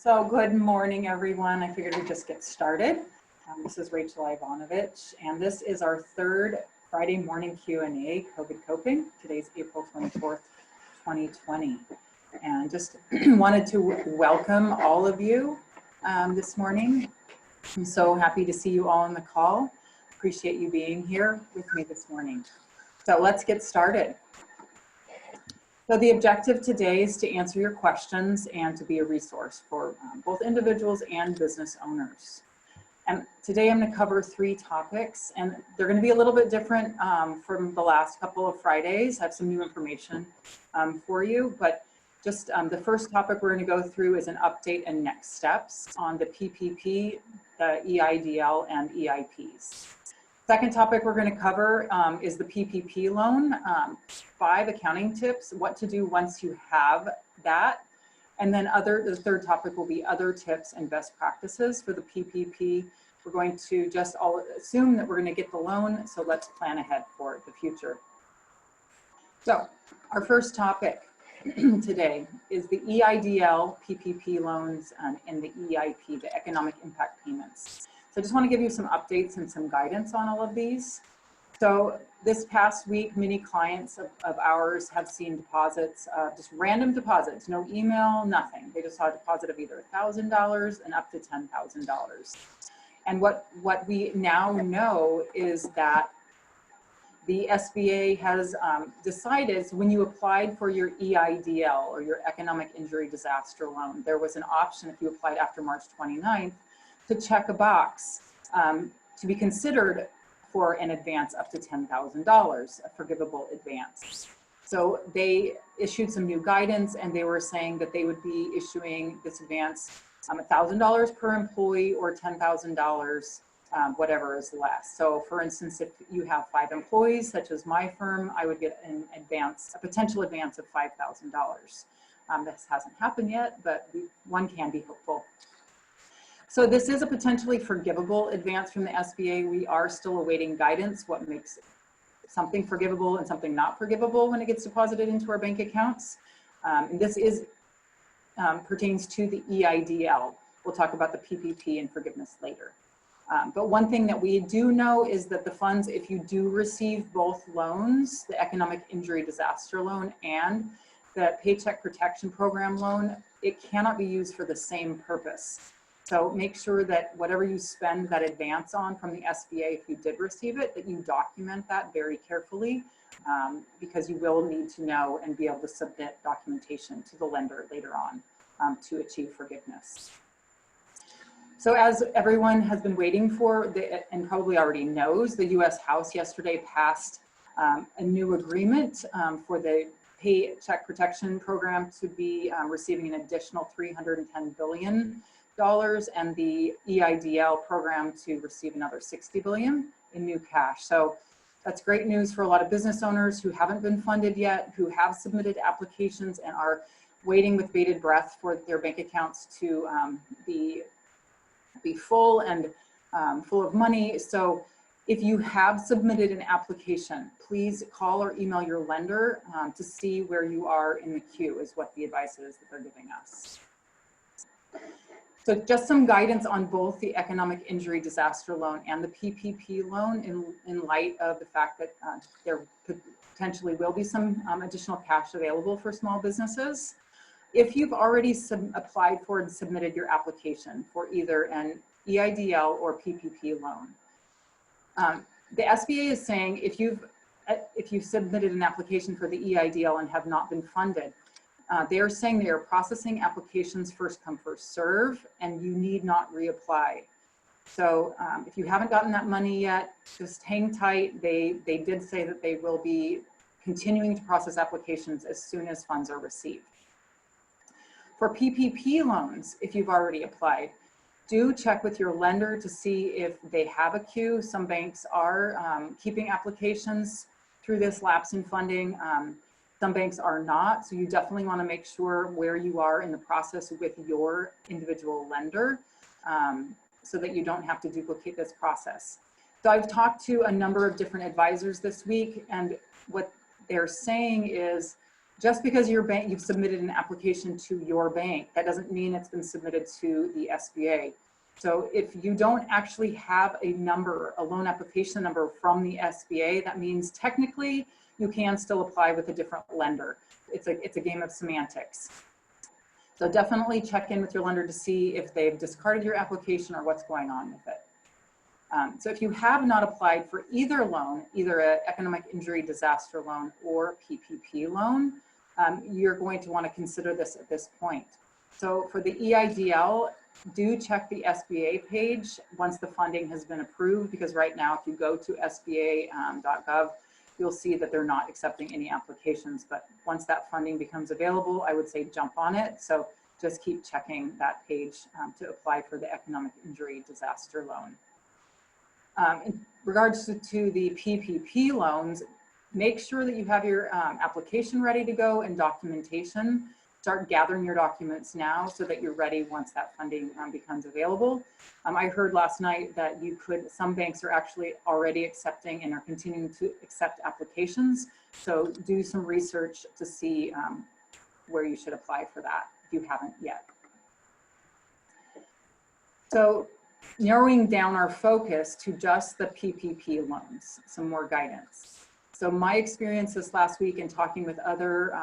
So good morning, everyone. I figured we'd just get started. This is Rachel Ivanovich, and this is our third Friday morning Q&A, COVID Coping. Today's April 24th, 2020. And just wanted to welcome all of you this morning. I'm so happy to see you all on the call. Appreciate you being here with me this morning. So let's get started. So the objective today is to answer your questions and to be a resource for both individuals and business owners. And today I'm going to cover 3 topics, and they're going to be a little bit different from the last couple of Fridays. I have some new information for you, but just the first topic we're going to go through is an update and next steps on the PPP, the EIDL, and EIPs. Second topic we're going to cover is the PPP loan, 5 accounting tips, what to do once you have that. And then the third topic will be other tips and best practices for the PPP. We're going to just all assume that we're going to get the loan, so let's plan ahead for the future. So our first topic today is the EIDL, PPP loans, and the EIP, the economic impact payments. So I just want to give you some updates and some guidance on all of these. So this past week, many clients of ours have seen deposits, just random deposits, no email, nothing. They just saw a deposit of either $1,000 and up to $10,000. And what we now know is that the SBA has decided, so when you applied for your EIDL or your economic injury disaster loan, there was an option if you applied after March 29th to check a box to be considered for an advance up to $10,000, a forgivable advance. So they issued some new guidance, and they were saying that they would be issuing this advance $1,000 per employee or $10,000, whatever is less. So for instance, if you have 5 employees, such as my firm, I would get an advance, a potential advance of $5,000. This hasn't happened yet, but one can be hopeful. So this is a potentially forgivable advance from the SBA. We are still awaiting guidance, what makes something forgivable and something not forgivable when it gets deposited into our bank accounts. And this pertains to the EIDL. We'll talk about the PPP and forgiveness later. But one thing that we do know is that the funds, if you do receive both loans, the economic injury disaster loan and the Paycheck Protection Program loan, it cannot be used for the same purpose. So make sure that whatever you spend that advance on from the SBA, if you did receive it, that you document that very carefully, because you will need to know and be able to submit documentation to the lender later on to achieve forgiveness. So as everyone has been waiting for, and probably already knows, the US House yesterday passed a new agreement for the Paycheck Protection Program to be receiving an additional $310 billion and the EIDL program to receive another $60 billion in new cash. So that's great news for a lot of business owners who haven't been funded yet, who have submitted applications and are waiting with bated breath for their bank accounts to be full and full of money. So if you have submitted an application, please call or email your lender to see where you are in the queue, is what the advice is that they're giving us. So just some guidance on both the economic injury disaster loan and the PPP loan in light of the fact that there potentially will be some additional cash available for small businesses. If you've already applied for and submitted your application for either an EIDL or PPP loan, the SBA is saying if you've submitted an application for the EIDL and have not been funded, they are saying they are processing applications first come, first serve, and you need not reapply. So if you haven't gotten that money yet, just hang tight. They did say that they will be continuing to process applications as soon as funds are received. For PPP loans, if you've already applied, do check with your lender to see if they have a queue. Some banks are keeping applications through this lapse in funding. Some banks are not, so you definitely want to make sure where you are in the process with your individual lender so that you don't have to duplicate this process. So I've talked to a number of different advisors this week, and what they're saying is Just because your bank, you've submitted an application to your bank, that doesn't mean it's been submitted to the SBA. So if you don't actually have a number, a loan application number from the SBA, that means technically you can still apply with a different lender. It's a game of semantics. So definitely check in with your lender to see if they've discarded your application or what's going on with it. So if you have not applied for either loan, either an economic injury disaster loan or PPP loan, you're going to want to consider this at this point. So for the EIDL, do check the SBA page once the funding has been approved, because right now if you go to sba.gov, you'll see that they're not accepting any applications. But once that funding becomes available, I would say jump on it. So just keep checking that page to apply for the economic injury disaster loan. In regards to the PPP loans, make sure that you have your application ready to go and documentation. Start gathering your documents now so that you're ready once that funding becomes available. I heard last night that some banks are actually already accepting and are continuing to accept applications. So do some research to see where you should apply for that if you haven't yet. So narrowing down our focus to just the PPP loans, some more guidance. So my experience this last week in talking with other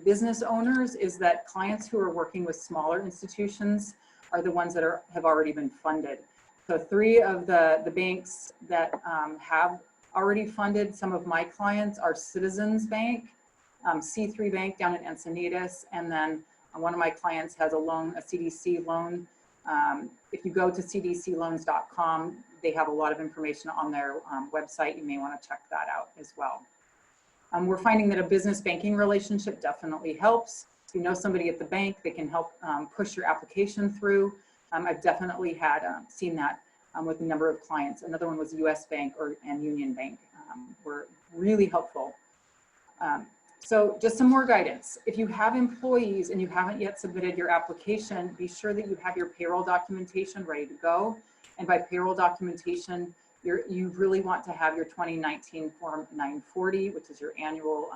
business owners is that clients who are working with smaller institutions are the ones that have already been funded. So 3 of the banks that have already funded some of my clients are Citizens Bank, C3 Bank down in Encinitas, and then one of my clients has a loan, a CDC loan. If you go to cdcloans.com, they have a lot of information on their website. You may want to check that out as well. We're finding that a business banking relationship definitely helps. If you know somebody at the bank, they can help push your application through. I've definitely seen that with a number of clients. Another one was US Bank and Union Bank were really helpful. So just some more guidance. If you have employees and you haven't yet submitted your application, be sure that you have your payroll documentation ready to go. And by payroll documentation, you really want to have your 2019 Form 940, which is your annual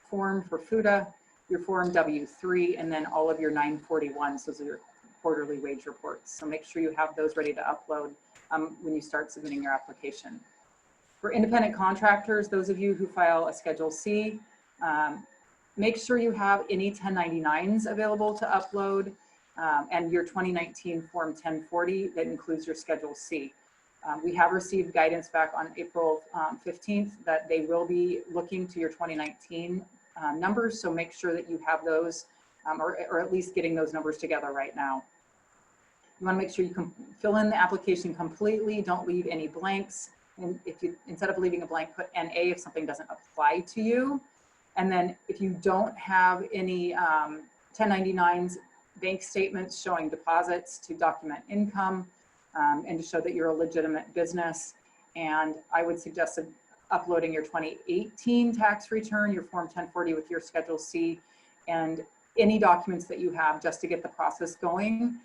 form for FUTA, your Form W3, and then all of your 941s, those are your quarterly wage reports. So make sure you have those ready to upload when you start submitting your application. For independent contractors, those of you who file a Schedule C, make sure you have any 1099s available to upload and your 2019 Form 1040 that includes your Schedule C. We have received guidance back on April 15th that they will be looking to your 2019 numbers, so make sure that you have those or at least getting those numbers together right now. You want to make sure you can fill in the application completely, don't leave any blanks. And if you, instead of leaving a blank, put NA if something doesn't apply to you. And then if you don't have any 1099s, bank statements showing deposits to document income and to show that you're a legitimate business. And I would suggest uploading your 2018 tax return, your Form 1040 with your Schedule C, and any documents that you have just to get the process going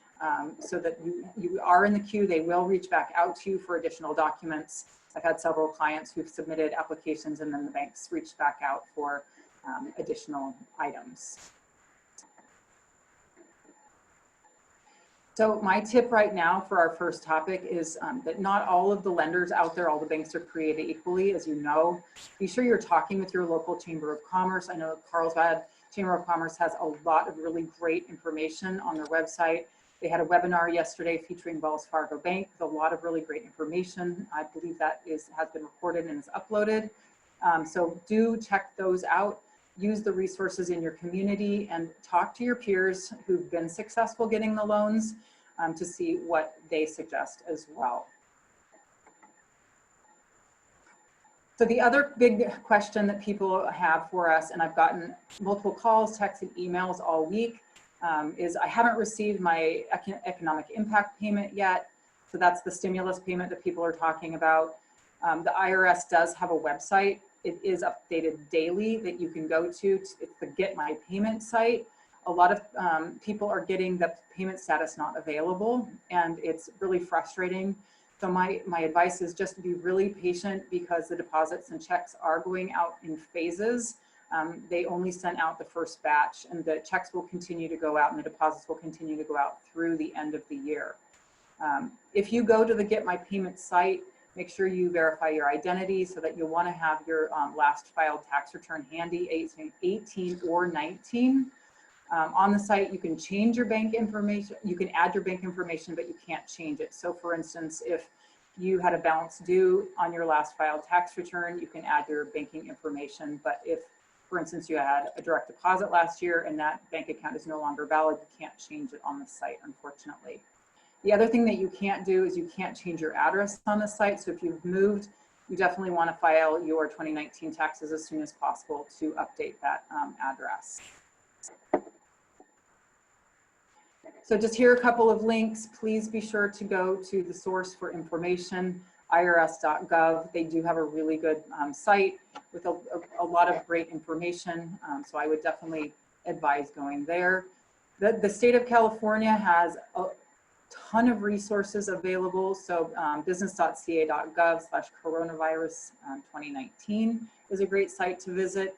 so that you are in the queue. They will reach back out to you for additional documents. I've had several clients who've submitted applications and then the banks reached back out for additional items. So my tip right now for our first topic is that not all of the lenders out there, all the banks are created equally, as you know. Be sure you're talking with your local Chamber of Commerce. I know Carlsbad Chamber of Commerce has a lot of really great information on their website. They had a webinar yesterday featuring Wells Fargo Bank with a lot of really great information. I believe that has been recorded and is uploaded. So do check those out. Use the resources in your community and talk to your peers who've been successful getting the loans to see what they suggest as well. So the other big question that people have for us, and I've gotten multiple calls, texts, and emails all week, is I haven't received my economic impact payment yet. So that's the stimulus payment that people are talking about. The IRS does have a website. It is updated daily that you can go to. It's the Get My Payment site. A lot of people are getting the payment status not available, and it's really frustrating. So my advice is just to be really patient because the deposits and checks are going out in phases. They only sent out the first batch, and the checks will continue to go out and the deposits will continue to go out through the end of the year. If you go to the Get My Payment site, make sure you verify your identity so that you'll want to have your last filed tax return handy, 18 or 19. On the site, you can change your bank information. You can add your bank information, but you can't change it. So for instance, if you had a balance due on your last filed tax return, you can add your banking information. But if, for instance, you had a direct deposit last year and that bank account is no longer valid, you can't change it on the site, unfortunately. The other thing that you can't do is you can't change your address on the site. So if you've moved, you definitely want to file your 2019 taxes as soon as possible to update that address. So just here are a couple of links. Please be sure to go to the source for information, irs.gov. They do have a really good site with a lot of great information. So I would definitely advise going there. The state of California has a ton of resources available. So business.ca.gov/coronavirus 2019 is a great site to visit.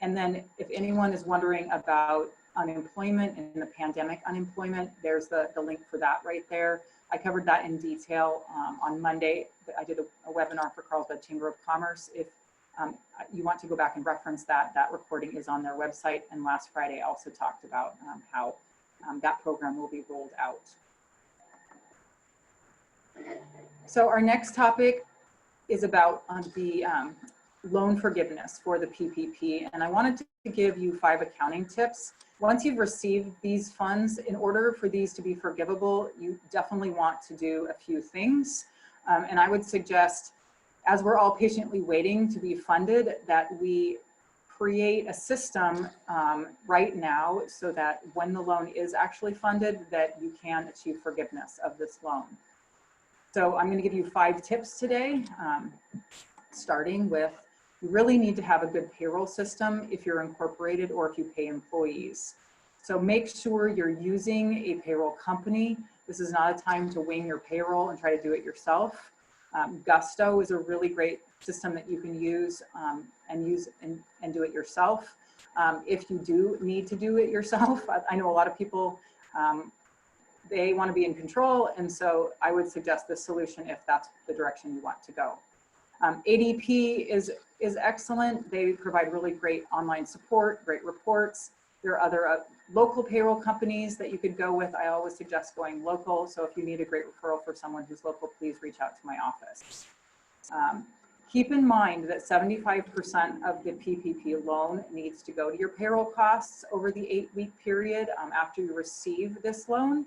And then if anyone is wondering about unemployment and the pandemic unemployment, there's the link for that right there. I covered that in detail on Monday. I did a webinar for Carlsbad Chamber of Commerce. If you want to go back and reference that, that recording is on their website. And last Friday I also talked about how that program will be rolled out. So our next topic is about the loan forgiveness for the PPP. And I wanted to give you 5 accounting tips. Once you've received these funds, in order for these to be forgivable, you definitely want to do a few things. And I would suggest, as we're all patiently waiting to be funded, that we create a system right now so that when the loan is actually funded, that you can achieve forgiveness of this loan. So I'm going to give you 5 tips today, starting with, you really need to have a good payroll system if you're incorporated or if you pay employees. So make sure you're using a payroll company. This is not a time to wing your payroll and try to do it yourself. Gusto is a really great system that you can use and do it yourself. If you do need to do it yourself, I know a lot of people, they want to be in control, and so I would suggest this solution if that's the direction you want to go. ADP is excellent. They provide really great online support, great reports. There are other local payroll companies that you could go with. I always suggest going local. So if you need a great referral for someone who's local, please reach out to my office. Keep in mind that 75% of the PPP loan needs to go to your payroll costs over the 8-week period after you receive this loan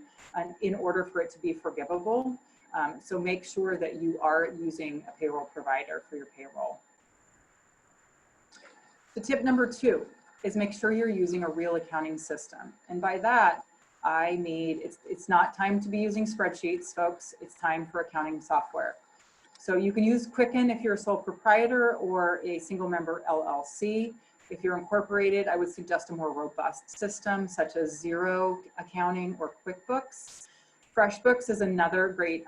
in order for it to be forgivable. So make sure that you are using a payroll provider for your payroll. The tip number 2 is make sure you're using a real accounting system. And by that, I mean, it's not time to be using spreadsheets, folks. It's time for accounting software. So you can use Quicken if you're a sole proprietor or a single member LLC. If you're incorporated, I would suggest a more robust system such as Xero Accounting or QuickBooks. FreshBooks is another great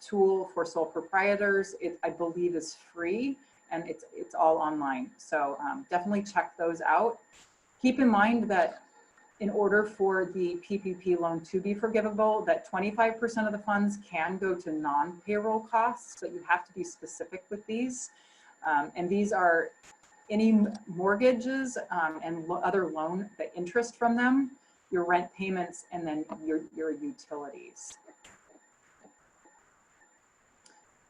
tool for sole proprietors. It, I believe, is free and it's all online. So definitely check those out. Keep in mind that in order for the PPP loan to be forgivable, that 25% of the funds can go to non-payroll costs, but you have to be specific with these. And these are any mortgages and other loan, the interest from them, your rent payments, and then your utilities.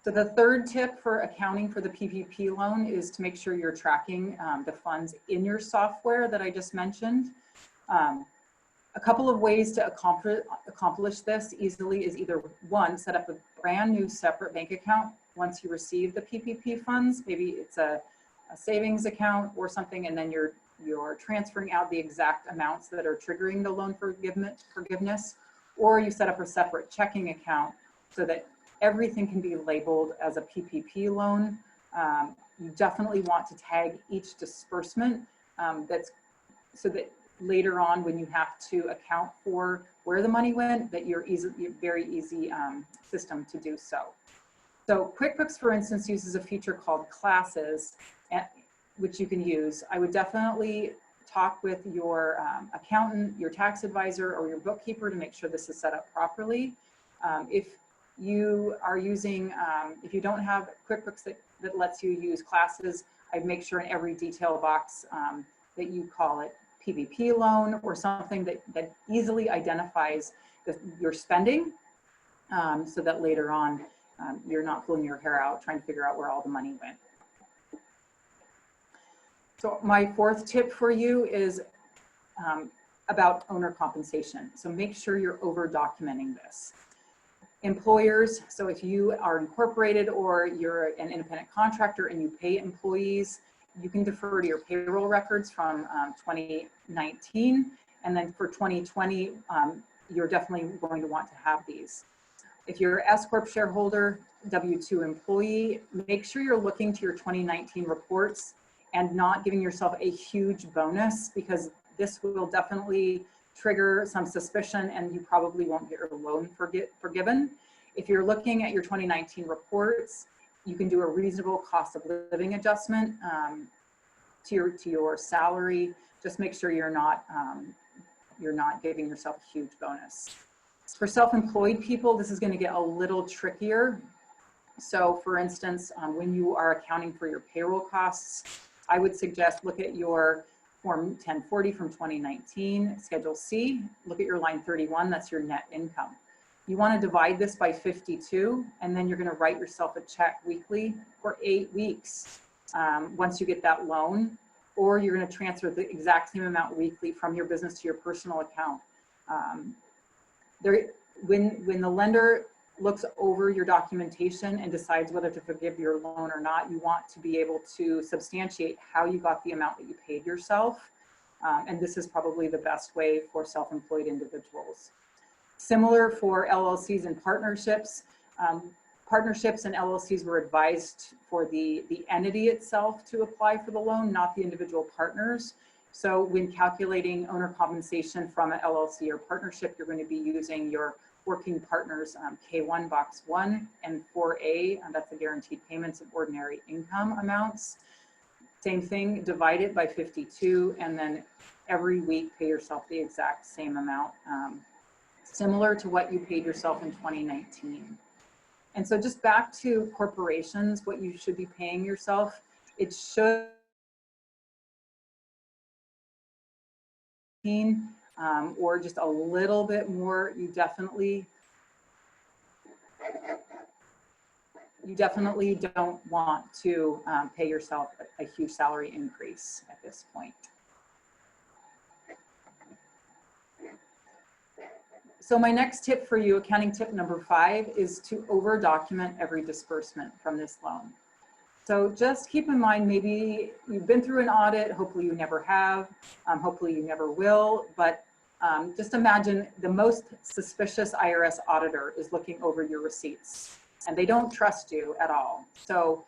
So the third tip for accounting for the PPP loan is to make sure you're tracking the funds in your software that I just mentioned. A couple of ways to accomplish this easily is either one, set up a brand new separate bank account once you receive the PPP funds. Maybe it's a savings account or something, and then you're transferring out the exact amounts that are triggering the loan forgiveness, or you set up a separate checking account so that everything can be labeled as a PPP loan. You definitely want to tag each disbursement so that later on when you have to account for where the money went, that you're very easy system to do so. So QuickBooks, for instance, uses a feature called classes, which you can use. I would definitely talk with your accountant, your tax advisor, or your bookkeeper to make sure this is set up properly. If you are using, if you don't have QuickBooks that lets you use classes, I'd make sure in every detail box that you call it PPP loan or something that easily identifies your spending, so that later on you're not pulling your hair out trying to figure out where all the money went. So my fourth tip for you is about owner compensation. So make sure you're over documenting this. Employers, so if you are incorporated or you're an independent contractor and you pay employees, you can defer to your payroll records from 2019. And then for 2020, you're definitely going to want to have these. If you're an S-Corp shareholder, W-2 employee, make sure you're looking to your 2019 reports and not giving yourself a huge bonus, because this will definitely trigger some suspicion and you probably won't get your loan forgiven. If you're looking at your 2019 reports, you can do a reasonable cost of living adjustment to your salary. Just make sure you're not giving yourself a huge bonus. For self-employed people, this is going to get a little trickier. So for instance, when you are accounting for your payroll costs, I would suggest look at your Form 1040 from 2019, Schedule C, look at your line 31, that's your net income. You want to divide this by 52, and then you're going to write yourself a check weekly for 8 weeks once you get that loan, or you're going to transfer the exact same amount weekly from your business to your personal account. When the lender looks over your documentation and decides whether to forgive your loan or not, you want to be able to substantiate how you got the amount that you paid yourself. And this is probably the best way for self-employed individuals. Similar for LLCs and partnerships. Partnerships and LLCs were advised for the entity itself to apply for the loan, not the individual partners. So when calculating owner compensation from an LLC or partnership, you're going to be using your working partners K1 box 1 and 4A, and that's the guaranteed payments of ordinary income amounts. Same thing, divide it by 52, and then every week pay yourself the exact same amount, similar to what you paid yourself in 2019. And so just back to corporations, what you should be paying yourself, it should or just a little bit more. You definitely don't want to pay yourself a huge salary increase at this point. So my next tip for you, accounting tip number 5, is to over document every disbursement from this loan. So just keep in mind, maybe you've been through an audit, hopefully you never have, hopefully you never will, but just imagine the most suspicious IRS auditor is looking over your receipts and they don't trust you at all. So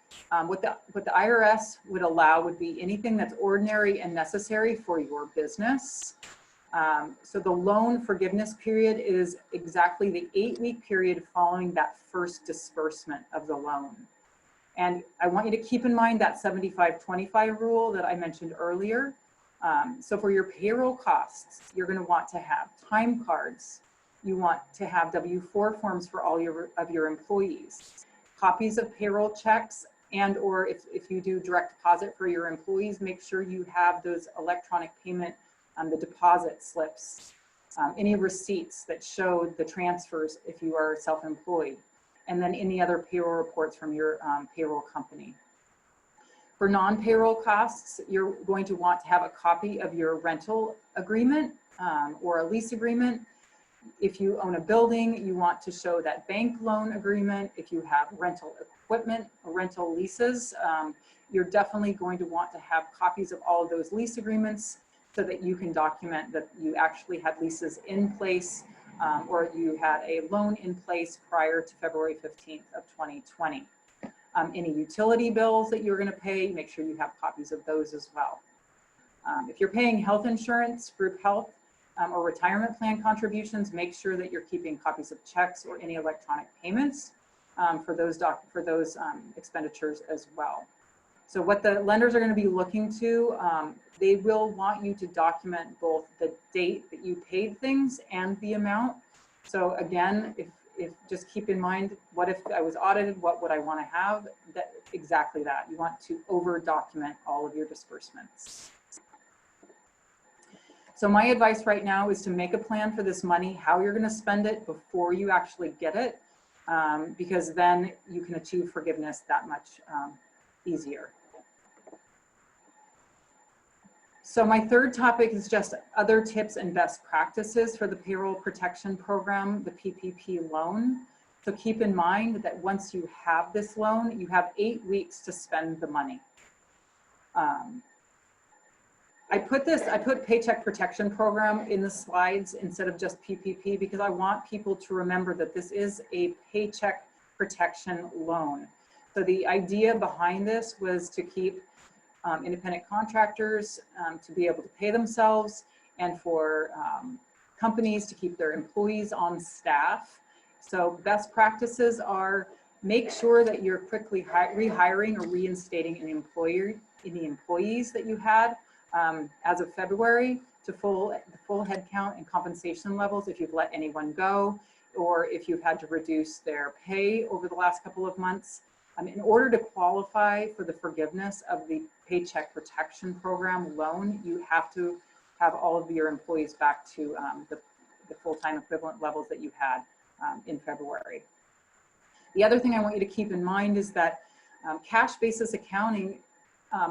what the IRS would allow would be anything that's ordinary and necessary for your business. So the loan forgiveness period is exactly the 8-week period following that first disbursement of the loan. And I want you to keep in mind that 75-25 rule that I mentioned earlier. So for your payroll costs, you're going to want to have time cards. You want to have W-4 forms for all of your employees, copies of payroll checks, and or if you do direct deposit for your employees, make sure you have those electronic payment, the deposit slips, any receipts that show the transfers if you are self-employed, and then any other payroll reports from your payroll company. For non-payroll costs, you're going to want to have a copy of your rental agreement or a lease agreement. If you own a building, you want to show that bank loan agreement. If you have rental equipment or rental leases, you're definitely going to want to have copies of all of those lease agreements so that you can document that you actually had leases in place or you had a loan in place prior to February 15th of 2020. Any utility bills that you're going to pay, make sure you have copies of those as well. If you're paying health insurance, group health, or retirement plan contributions, make sure that you're keeping copies of checks or any electronic payments for those expenditures as well. So what the lenders are going to be looking to, they will want you to document both the date that you paid things and the amount. So again, if just keep in mind, what if I was audited, what would I want to have? That, exactly that. You want to over document all of your disbursements. So my advice right now is to make a plan for this money, how you're going to spend it before you actually get it, because then you can achieve forgiveness that much easier. So my third topic is just other tips and best practices for the Payroll Protection Program, the PPP loan. So keep in mind that once you have this loan, you have 8 weeks to spend the money. I put Paycheck Protection Program in the slides instead of just PPP because I want people to remember that this is a paycheck protection loan. So the idea behind this was to keep independent contractors to be able to pay themselves, and for companies to keep their employees on staff. So best practices are make sure that you're quickly rehiring or reinstating an employer in the employees that you had as of February to the full headcount and compensation levels if you've let anyone go, or if you've had to reduce their pay over the last couple of months. In order to qualify for the forgiveness of the Paycheck Protection Program loan, you have to have all of your employees back to the full-time equivalent levels that you had in February. The other thing I want you to keep in mind is that cash basis accounting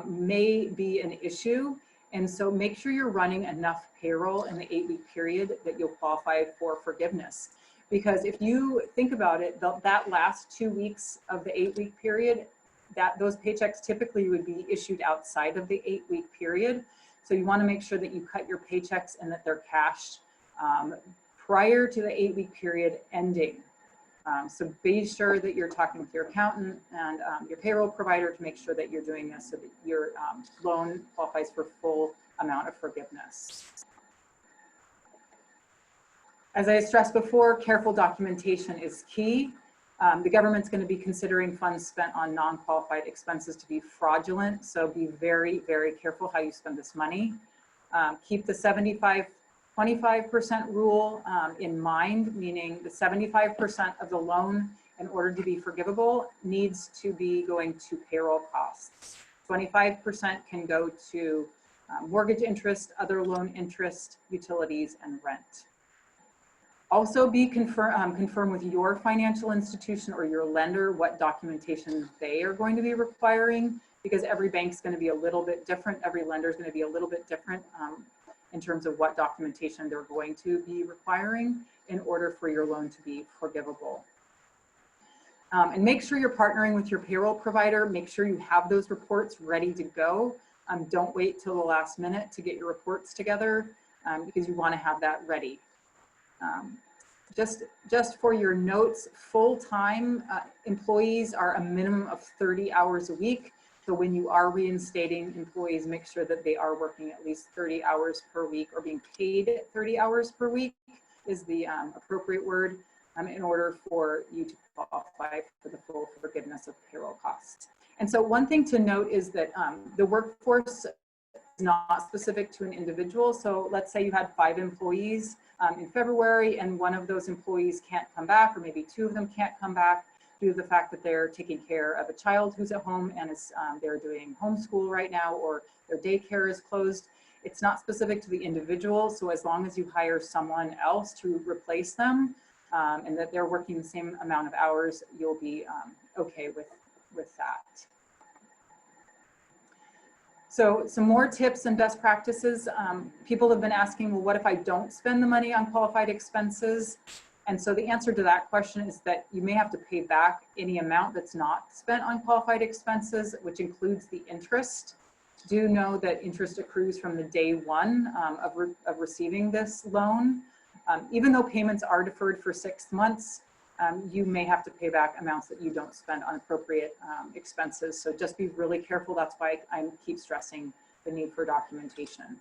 may be an issue. And so make sure you're running enough payroll in the 8-week period that you'll qualify for forgiveness. Because if you think about it, that last 2 weeks of the 8-week period, those paychecks typically would be issued outside of the 8-week period. So you want to make sure that you cut your paychecks and that they're cashed prior to the 8-week period ending. So be sure that you're talking with your accountant and your payroll provider to make sure that you're doing this so that your loan qualifies for full amount of forgiveness. As I stressed before, careful documentation is key. The government's going to be considering funds spent on non-qualified expenses to be fraudulent, so be very, very careful how you spend this money. Keep the 25% rule in mind, meaning the 75% of the loan, in order to be forgivable, needs to be going to payroll costs. 25% can go to mortgage interest, other loan interest, utilities, and rent. Also confirm with your financial institution or your lender what documentation they are going to be requiring, because every bank's going to be a little bit different. Every lender is going to be a little bit different in terms of what documentation they're going to be requiring in order for your loan to be forgivable. And make sure you're partnering with your payroll provider. Make sure you have those reports ready to go. Don't wait till the last minute to get your reports together because you want to have that ready. Just for your notes, full-time employees are a minimum of 30 hours a week. So when you are reinstating employees, make sure that they are working at least 30 hours per week, or being paid 30 hours per week is the appropriate word in order for you to qualify for the full forgiveness of payroll costs. And so one thing to note is that the workforce is not specific to an individual. So let's say you had 5 employees in February and one of those employees can't come back, or maybe 2 of them can't come back due to the fact that they're taking care of a child who's at home and they're doing homeschool right now, or their daycare is closed. It's not specific to the individual. So as long as you hire someone else to replace them and that they're working the same amount of hours, you'll be okay with that. So some more tips and best practices. People have been asking, well, what if I don't spend the money on qualified expenses? And so the answer to that question is that you may have to pay back any amount that's not spent on qualified expenses, which includes the interest. Do know that interest accrues from the day one of receiving this loan. Even though payments are deferred for 6 months, you may have to pay back amounts that you don't spend on appropriate expenses. So just be really careful. That's why I keep stressing the need for documentation.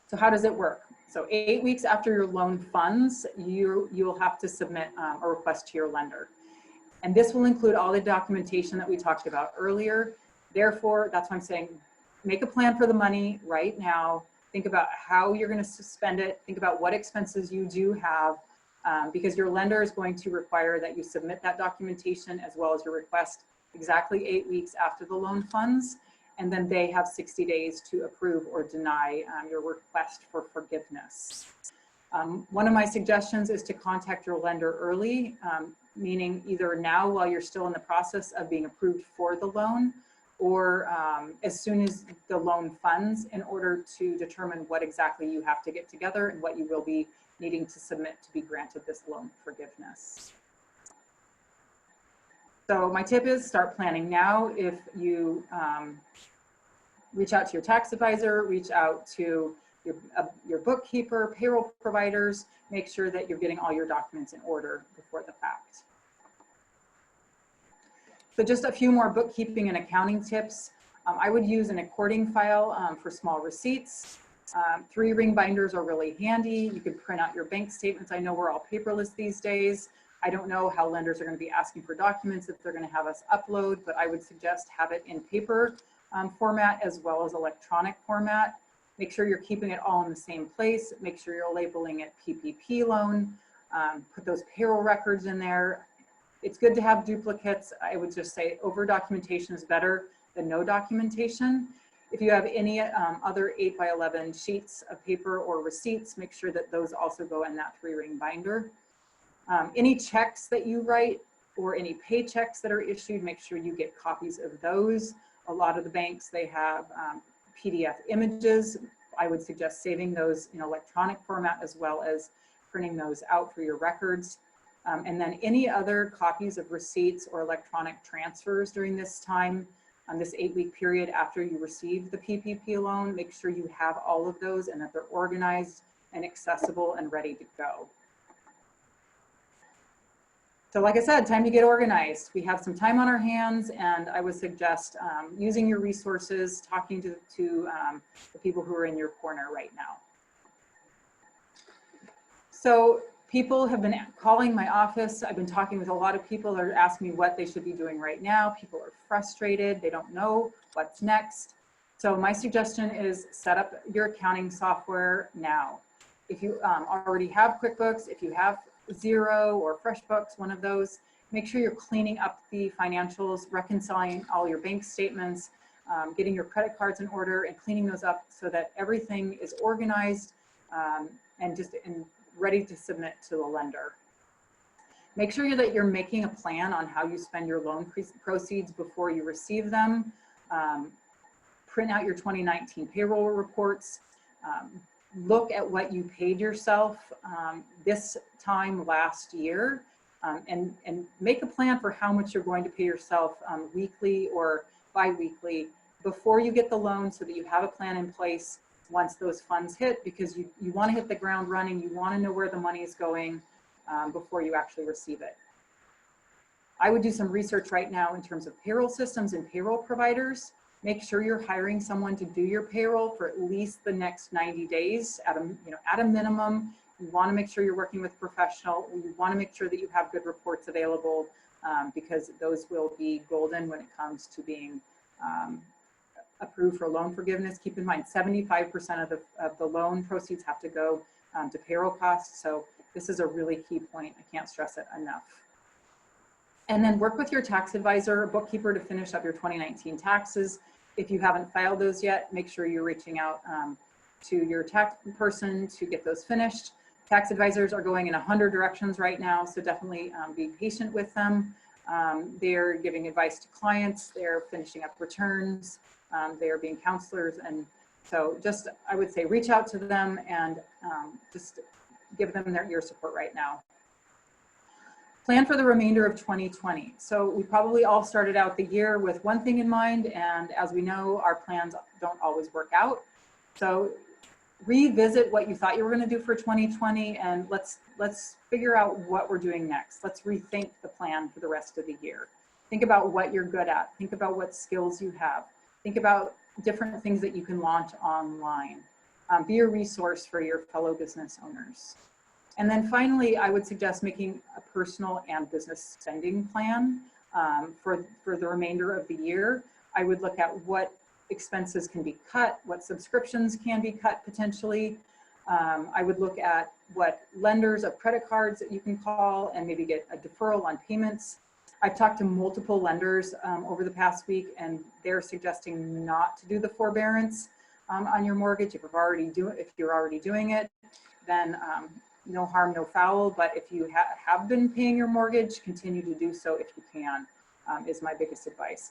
So how does it work? So 8 weeks after your loan funds, you'll have to submit a request to your lender. And this will include all the documentation that we talked about earlier. Therefore, that's why I'm saying, make a plan for the money right now. Think about how you're going to spend it. Think about what expenses you do have, because your lender is going to require that you submit that documentation as well as your request exactly 8 weeks after the loan funds. And then they have 60 days to approve or deny your request for forgiveness. One of my suggestions is to contact your lender early, meaning either now while you're still in the process of being approved for the loan, or as soon as the loan funds, in order to determine what exactly you have to get together and what you will be needing to submit to be granted this loan forgiveness. So my tip is start planning now. If you reach out to your tax advisor, reach out to your bookkeeper, payroll providers, make sure that you're getting all your documents in order before the fact. So just a few more bookkeeping and accounting tips. I would use an according file for small receipts. 3-ring binders are really handy. You could print out your bank statements. I know we're all paperless these days. I don't know how lenders are going to be asking for documents if they're going to have us upload, but I would suggest have it in paper format as well as electronic format. Make sure you're keeping it all in the same place. Make sure you're labeling it PPP loan. Put those payroll records in there. It's good to have duplicates. I would just say over documentation is better than no documentation. If you have any other 8x11 sheets of paper or receipts, make sure that those also go in that 3-ring binder. Any checks that you write or any paychecks that are issued, make sure you get copies of those. A lot of the banks, they have PDF images. I would suggest saving those in electronic format as well as printing those out for your records. And then any other copies of receipts or electronic transfers during this time, this 8-week period after you receive the PPP loan, make sure you have all of those and that they're organized and accessible and ready to go. So like I said, time to get organized. We have some time on our hands, and I would suggest using your resources, talking to the people who are in your corner right now. So people have been calling my office. I've been talking with a lot of people that are asking me what they should be doing right now. People are frustrated. They don't know what's next. So my suggestion is set up your accounting software now. If you already have QuickBooks, if you have Xero or FreshBooks, one of those, make sure you're cleaning up the financials, reconciling all your bank statements, getting your credit cards in order and cleaning those up so that everything is organized and ready to submit to the lender. Make sure that you're making a plan on how you spend your loan proceeds before you receive them. Print out your 2019 payroll reports. Look at what you paid yourself this time last year, and make a plan for how much you're going to pay yourself weekly or bi-weekly before you get the loan, so that you have a plan in place once those funds hit, because you want to hit the ground running. You want to know where the money is going before you actually receive it. I would do some research right now in terms of payroll systems and payroll providers. Make sure you're hiring someone to do your payroll for at least the next 90 days at a minimum. You want to make sure you're working with a professional. You want to make sure that you have good reports available, because those will be golden when it comes to being approved for loan forgiveness. Keep in mind, 75% of the loan proceeds have to go to payroll costs. So this is a really key point. I can't stress it enough. And then work with your tax advisor or bookkeeper to finish up your 2019 taxes. If you haven't filed those yet, make sure you're reaching out to your tax person to get those finished. Tax advisors are going in 100 directions right now, so definitely be patient with them. They're giving advice to clients, they're finishing up returns, they're being counselors, and so just, I would say, reach out to them and just give them your support right now. Plan for the remainder of 2020. So we probably all started out the year with one thing in mind, and as we know, our plans don't always work out. So revisit what you thought you were going to do for 2020, and let's figure out what we're doing next. Let's rethink the plan for the rest of the year. Think about what you're good at. Think about what skills you have. Think about different things that you can launch online. Be a resource for your fellow business owners. And then finally, I would suggest making a personal and business spending plan for the remainder of the year. I would look at what expenses can be cut, what subscriptions can be cut potentially. I would look at what lenders of credit cards that you can call and maybe get a deferral on payments. I've talked to multiple lenders over the past week, and they're suggesting not to do the forbearance on your mortgage. If you're already doing it, then no harm, no foul. But if you have been paying your mortgage, continue to do so if you can, is my biggest advice.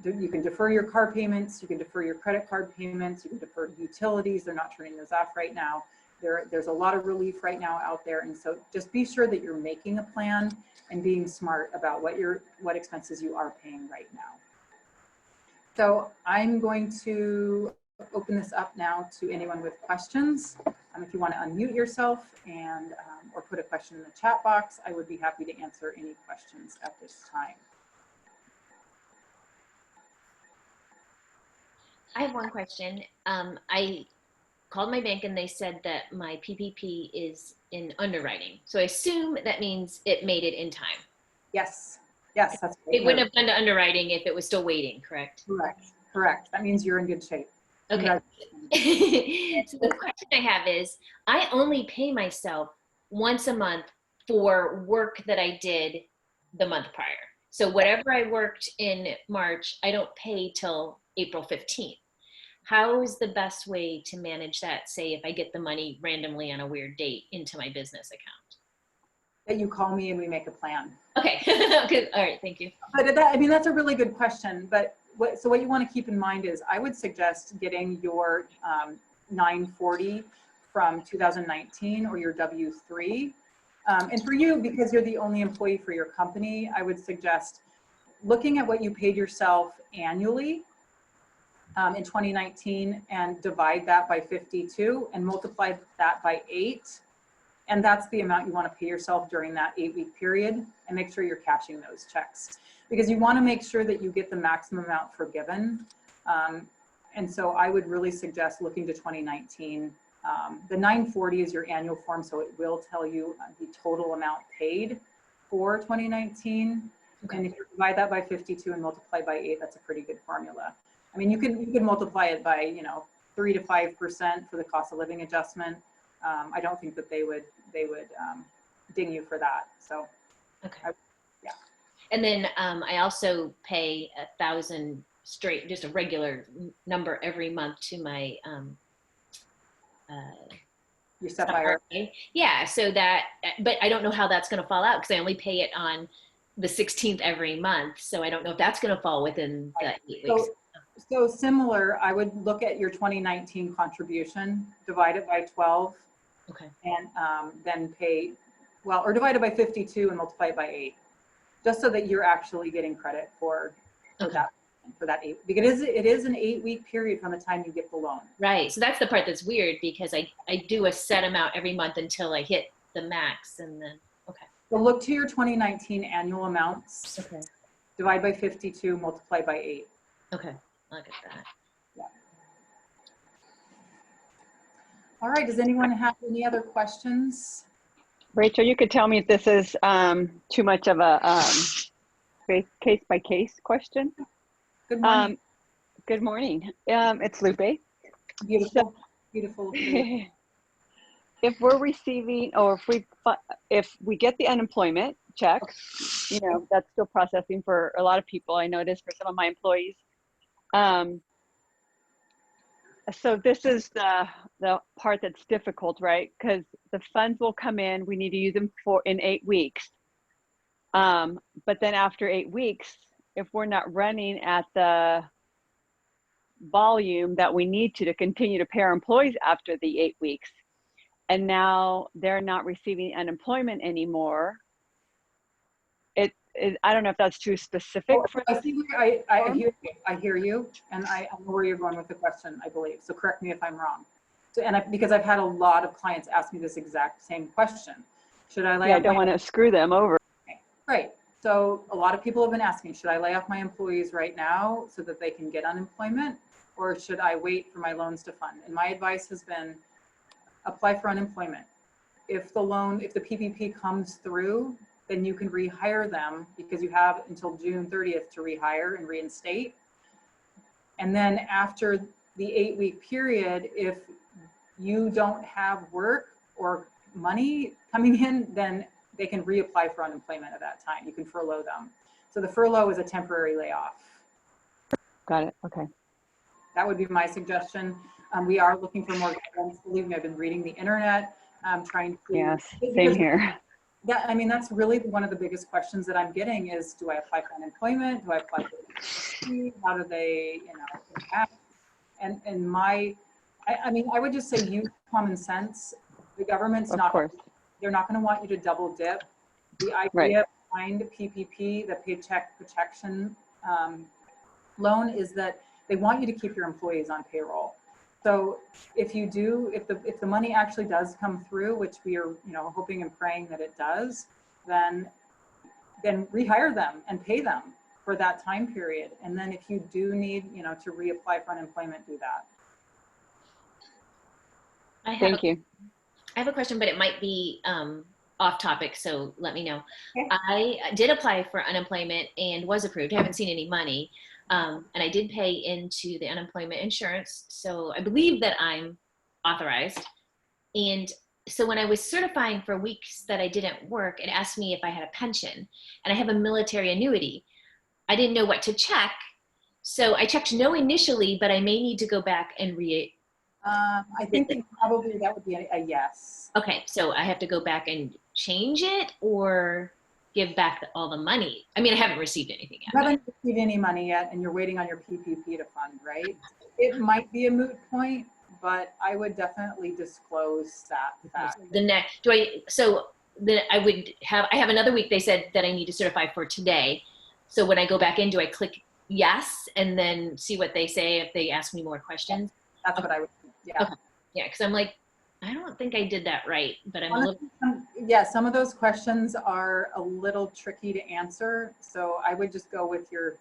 You can defer your car payments, you can defer your credit card payments, you can defer utilities. They're not turning those off right now. There's a lot of relief right now out there. And so just be sure that you're making a plan and being smart about what expenses you are paying right now. So I'm going to open this up now to anyone with questions. If you want to unmute yourself and or put a question in the chat box, I would be happy to answer any questions at this time. I have one question. I called my bank and they said that my PPP is in underwriting. So I assume that means it made it in time. Yes, yes, that's right. It wouldn't have gone to underwriting if it was still waiting, correct? Correct. That means you're in good shape. Okay. So the question I have is, I only pay myself once a month for work that I did the month prior. So whatever I worked in March, I don't pay till April 15th. How is the best way to manage that, say, if I get the money randomly on a weird date into my business account? That you call me and we make a plan. Okay. Good. All right. Thank you. But that's a really good question. But what you want to keep in mind is I would suggest getting your 940 from 2019 or your W-3. And for you, because you're the only employee for your company, I would suggest looking at what you paid yourself annually in 2019 and divide that by 52 and multiply that by 8. And that's the amount you want to pay yourself during that 8-week period, and make sure you're cashing those checks because you want to make sure that you get the maximum amount forgiven. And so I would really suggest looking to 2019. The 940 is your annual form, so it will tell you the total amount paid for 2019. Okay. And if you divide that by 52 and multiply by 8, that's a pretty good formula. I mean, you could multiply it by 3 to 5% for the cost of living adjustment. I don't think that they would ding you for that. So, okay, yeah. And then I also pay $1,000 straight, just a regular number every month to my your Sapphire. Yeah. So that, but I don't know how that's going to fall out because I only pay it on the 16th every month. So I don't know if that's going to fall within the 8 weeks. So similar, I would look at your 2019 contribution, divide it by 12. Okay. And then pay, or divide it by 52 and multiply it by 8, just so that you're actually getting credit for that 8, because it is an 8-week period from the time you get the loan. Right. So that's the part that's weird because I do a set amount every month until I hit the max, and then So look to your 2019 annual amounts. Okay. Divide by 52, multiply by 8. Okay. I'll get that. Yeah. All right, does anyone have any other questions? Rachel, you could tell me if this is too much of a case-by-case question. Good morning. Good morning. It's Lupe. Beautiful, beautiful. If we're receiving, or if we get the unemployment check, that's still processing for a lot of people. I know it is for some of my employees. So this is the part that's difficult, right? Because the funds will come in, we need to use them in 8 weeks. But then after 8 weeks, if we're not running at the volume that we need to continue to pay our employees after the 8 weeks, and now they're not receiving unemployment anymore, I don't know if that's too specific. I hear you, and I know where you're going with the question, I believe. So correct me if I'm wrong. So, because I've had a lot of clients ask me this exact same question. Should I lay off? I don't want to screw them over. Okay. Right. So a lot of people have been asking, should I lay off my employees right now so that they can get unemployment, or should I wait for my loans to fund? And my advice has been, apply for unemployment. If the PPP comes through, then you can rehire them because you have until June 30th to rehire and reinstate. And then after the 8-week period, if you don't have work or money coming in, then they can reapply for unemployment at that time. You can furlough them. So the furlough is a temporary layoff. Got it. Okay. That would be my suggestion. We are looking for more guidance. Believe me, I've been reading the internet, trying to. Yes, same here. Yeah, I mean, that's really one of the biggest questions that I'm getting is, do I apply for unemployment? Do I apply for how do they, impact? And I mean, I would just say use common sense. The government's Of not, course. they're not going to want you to double dip. The idea behind PPP, the Paycheck Protection loan, is that they want you to keep your employees on payroll. So if you do, if the money actually does come through, which we are, hoping and praying that it does, then rehire them and pay them for that time period. And then if you do need, to reapply for unemployment, do that. Thank you. I have a question, but it might be off topic, so let me know. Okay. I did apply for unemployment and was approved. I haven't seen any money. And I did pay into the unemployment insurance. So I believe that I'm authorized. And so when I was certifying for weeks that I didn't work, it asked me if I had a pension, and I have a military annuity. I didn't know what to check. So I checked no initially, but I may need to go back and I think probably that would be a yes. Okay, so I have to go back and change it or give back all the money? I mean, I haven't received anything yet. You haven't received any money yet, and you're waiting on your PPP to fund, right? It might be a moot point, but I would definitely disclose that fact. The next, I have another week they said that I need to certify for today. So when I go back in, do I click yes and then see what they say if they ask me more questions? That's what I would, yeah. Okay. Yeah, because I'm like, I don't think I did that right, but I'm a little. Yeah, some of those questions are a little tricky to answer. So I would just go with your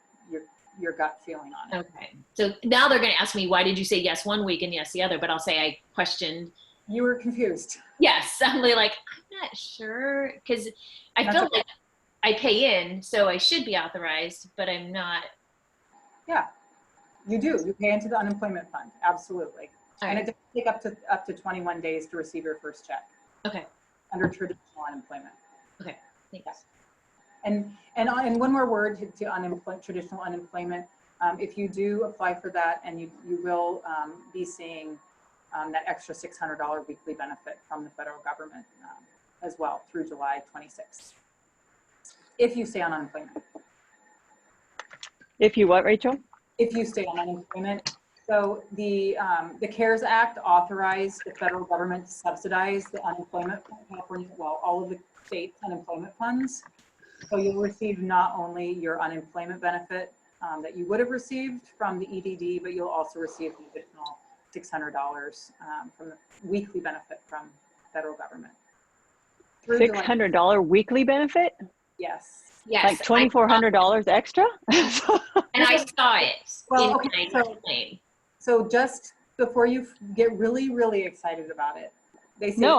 gut feeling on it. Okay. So now they're going to ask me, why did you say yes one week and yes the other? But I'll say I questioned. You were confused. Yes. I'm like, I'm not sure. Because I feel like I pay in, so I should be authorized, but I'm not. Yeah, you do. You pay into the unemployment fund. Absolutely. And it does take up to 21 days to receive your first check. Okay. Under traditional unemployment. Okay. Thanks. And one more word to traditional unemployment. If you do apply for that, and you will be seeing that extra $600 weekly benefit from the federal government as well through July 26th. If you stay on unemployment. If you what, Rachel? If you stay on unemployment. So the CARES Act authorized the federal government to subsidize the unemployment, California, well, all of the states' unemployment funds. So you'll receive not only your unemployment benefit that you would have received from the EDD, but you'll also receive the additional $600 from the weekly benefit from federal government. $600 weekly benefit? Yes. Yes. Like $2,400 extra? And I saw it Well, in okay, my claim. So just before you get really, really excited about it, they say No,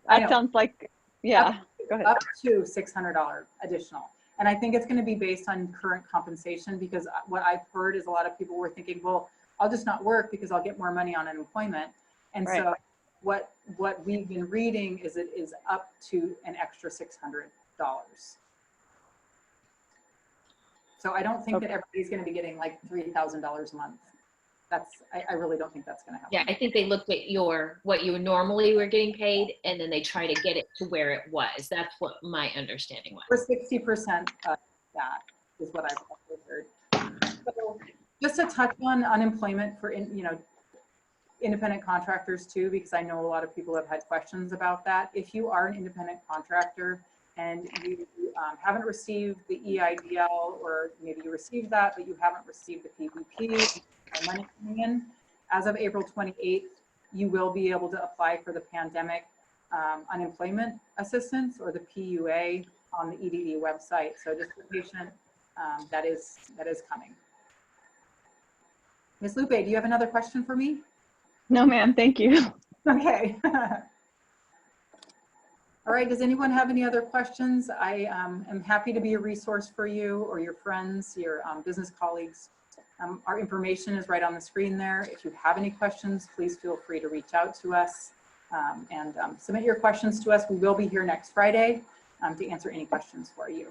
that sounds like, yeah, go ahead. up to $600 additional. And I think it's going to be based on current compensation, because what I've heard is a lot of people were thinking, well, I'll just not work because I'll get more money on unemployment. And Right. So what we've been reading is it is up to an extra $600. So I don't think that everybody's going to be getting like $3,000 a month. I really don't think that's going to happen. Yeah, I think they looked at what you normally were getting paid, and then they try to get it to where it was. That's what my understanding was. For 60% of that is what I've also heard. So just to touch on unemployment for independent contractors too, because I know a lot of people have had questions about that. If you are an independent contractor and you haven't received the EIDL, or maybe you received that, but you haven't received the PPP, money coming in, as of April 28th, you will be able to apply for the pandemic unemployment assistance, or the PUA, on the EDD website. So just be patient, that is coming. Ms. Lupe, do you have another question for me? No, ma'am, thank you. Okay. All right, does anyone have any other questions? I am happy to be a resource for you or your friends, your business colleagues. Our information is right on the screen there. If you have any questions, please feel free to reach out to us and submit your questions to us. We will be here next Friday to answer any questions for you.